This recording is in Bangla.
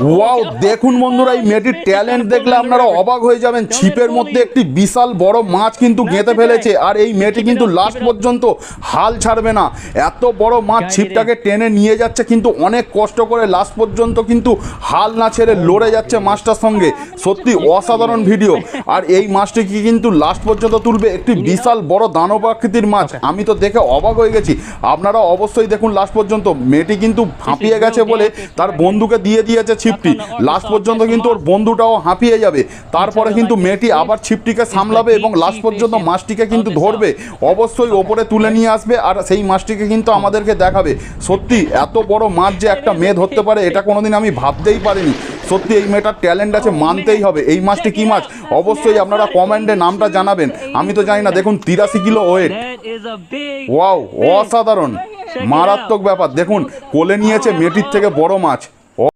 ওয়াও, দেখুন বন্ধুরা, এই মেয়েটির ট্যালেন্ট দেখলে আপনারা অবাক হয়ে যাবেন। ছিপের মধ্যে একটি বিশাল বড় মাছ কিন্তু গেঁথে ফেলেছে, আর এই মেয়েটি কিন্তু লাস্ট পর্যন্ত হাল ছাড়বে না। এত বড় মাছ ছিপটাকে টেনে নিয়ে যাচ্ছে, কিন্তু অনেক কষ্ট করে লাস্ট পর্যন্ত কিন্তু হাল না ছেড়ে লড়ে যাচ্ছে মাছটার সঙ্গে। সত্যি অসাধারণ ভিডিও। আর এই মাছটিকে কিন্তু লাস্ট পর্যন্ত তুলবে একটি বিশাল বড় দানব আকৃতির মাছ। আমি তো দেখে অবাক হয়ে গেছি। আপনারা অবশ্যই দেখুন লাস্ট পর্যন্ত। মেয়েটি কিন্তু হাঁপিয়ে গেছে বলে তার বন্ধুকে দিয়ে দিয়েছে ছিপটি। লাস্ট পর্যন্ত কিন্তু ওর বন্ধুটাও হাঁপিয়ে যাবে। তারপরে কিন্তু মেয়েটি আবার ছিপটিকে সামলাবে এবং লাস্ট পর্যন্ত মাছটিকে কিন্তু ধরবে, অবশ্যই ওপরে তুলে নিয়ে আসবে, আর সেই মাছটিকে কিন্তু আমাদেরকে দেখাবে। সত্যি এত বড় মাছ যে একটা মেয়ে ধরতে পারে, এটা কোনোদিন আমি ভাবতেই পারিনি। সত্যি এই মেয়েটার ট্যালেন্ট আছে, মানতেই হবে। এই মাছটি কী মাছ অবশ্যই আপনারা কমেন্টে নামটা জানাবেন। আমি তো জানি না। দেখুন 83 কিলো ওয়েট। ওয়াও, অসাধারণ, মারাত্মক ব্যাপার। দেখুন কোলে নিয়েছে মেয়েটির থেকে বড় মাছ।